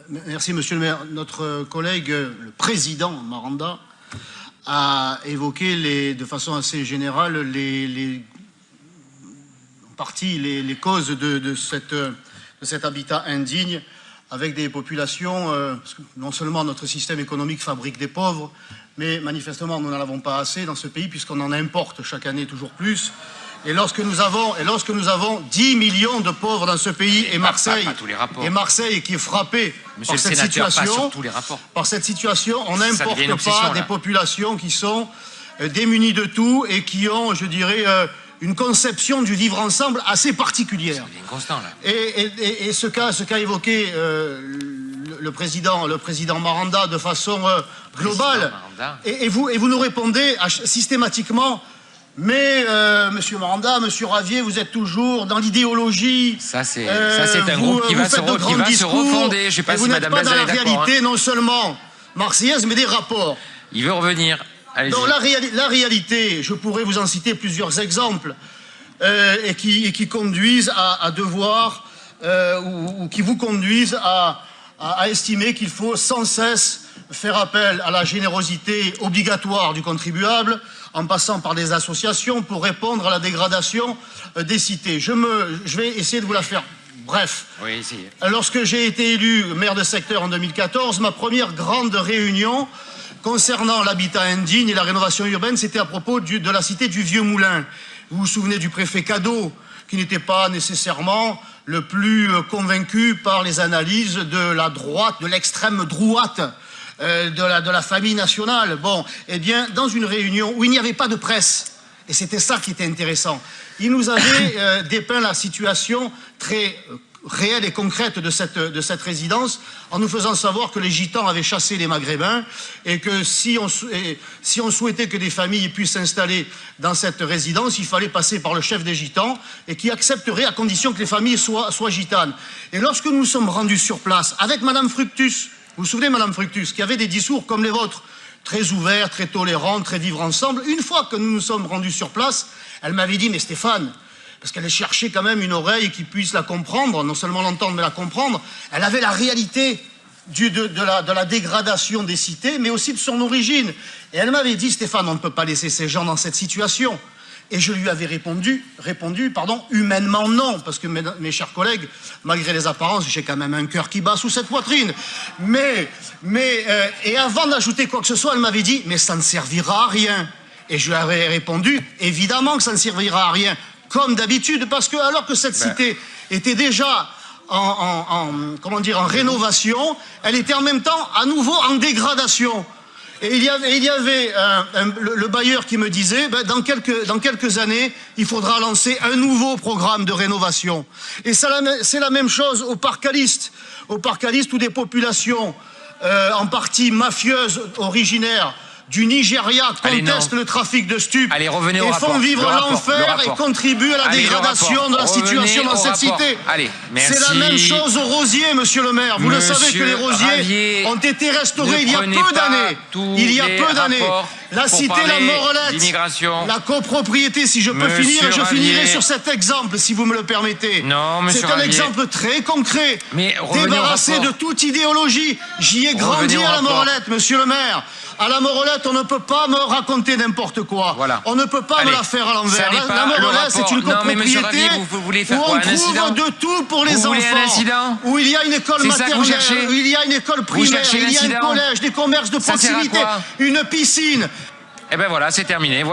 Merci, monsieur le maire. Notre collègue, le président Maranda, a évoqué de façon assez générale les causes de cet habitat indigne avec des populations. Parce que non seulement notre système économique fabrique des pauvres, mais manifestement nous n'en avons pas assez dans ce pays puisqu'on en importe chaque année toujours plus. Et lorsque nous avons 10 millions de pauvres dans ce pays et Marseille qui est frappé par cette situation, on n'importe pas des populations qui sont démunies de tout et qui ont, je dirais, une conception du vivre ensemble assez particulière. Et ce qu'a évoqué le président Maranda de façon globale, et vous nous répondez systématiquement. Mais, monsieur Maranda, monsieur Ravier, vous êtes toujours dans l'idéologie. Ça, c'est un groupe qui va se refonder. Je sais pas si Madame Bazin est d'accord. Vous n'êtes pas dans la réalité, non seulement marseillaise, mais des rapports. Il veut revenir. Donc, la réalité, je pourrais vous en citer plusieurs exemples, et qui conduisent à devoir, ou qui vous conduisent à estimer qu'il faut sans cesse faire appel à la générosité obligatoire du contribuable, en passant par des associations pour répondre à la dégradation des cités. Je vais essayer de vous la faire bref. Oui, essayez. Lorsque j'ai été élu maire de secteur en 2014, ma première grande réunion concernant l'habitat indigne et la rénovation urbaine, c'était à propos de la cité du Vieux Moulin. Vous vous souvenez du préfet Cadeau, qui n'était pas nécessairement le plus convaincu par les analyses de la droite, de l'extrême droite, de la famille nationale. Bon, eh bien, dans une réunion où il n'y avait pas de presse, et c'était ça qui était intéressant, il nous avait dépeint la situation très réelle et concrète de cette résidence, en nous faisant savoir que les Gitans avaient chassé les Maghrébins, et que si on souhaitait que des familles puissent s'installer dans cette résidence, il fallait passer par le chef des Gitans, et qui accepterait à condition que les familles soient gitanes. Et lorsque nous sommes rendus sur place, avec Madame Fructus, vous vous souvenez, Madame Fructus, qui avait des discours comme les vôtres, très ouverts, très tolérants, très vivre ensemble. Une fois que nous nous sommes rendus sur place, elle m'avait dit, mais Stéphane, parce qu'elle cherchait quand même une oreille qui puisse la comprendre, non seulement l'entendre, mais la comprendre, elle avait la réalité de la dégradation des cités, mais aussi de son origine. Et elle m'avait dit, Stéphane, on ne peut pas laisser ces gens dans cette situation. Et je lui avais répondu, humainement non, parce que mes chers collègues, malgré les apparences, j'ai quand même un cœur qui bat sous cette poitrine. Et avant d'ajouter quoi que ce soit, elle m'avait dit, mais ça ne servira à rien. Et je lui avais répondu, évidemment que ça ne servira à rien, comme d'habitude, parce que alors que cette cité était déjà en rénovation, elle était en même temps à nouveau en dégradation. Et il y avait le bailleur qui me disait, dans quelques années, il faudra lancer un nouveau programme de rénovation. Et c'est la même chose au parc Caliste où des populations en partie mafieuses originaires du Nigeria contestent le trafic de stupes et font vivre l'enfer et contribuent à la dégradation de la situation dans cette cité. C'est la même chose aux rosiers, monsieur le maire. Vous le savez que les rosiers ont été restaurés il y a peu d'années. La cité La Morelette, la copropriété, si je peux finir, et je finirai sur cet exemple, si vous me le permettez. C'est un exemple très concret, débarrassé de toute idéologie. J'y ai grandi à La Morelette, monsieur le maire. À La Morelette, on ne peut pas me raconter n'importe quoi. On ne peut pas me la faire à l'envers. La Morelette, c'est une copropriété où on trouve de tout pour les enfants. Où il y a une école maternelle, où il y a une école primaire, il y a un collège, des commerces de proximité, une piscine. Eh ben voilà, c'est terminé.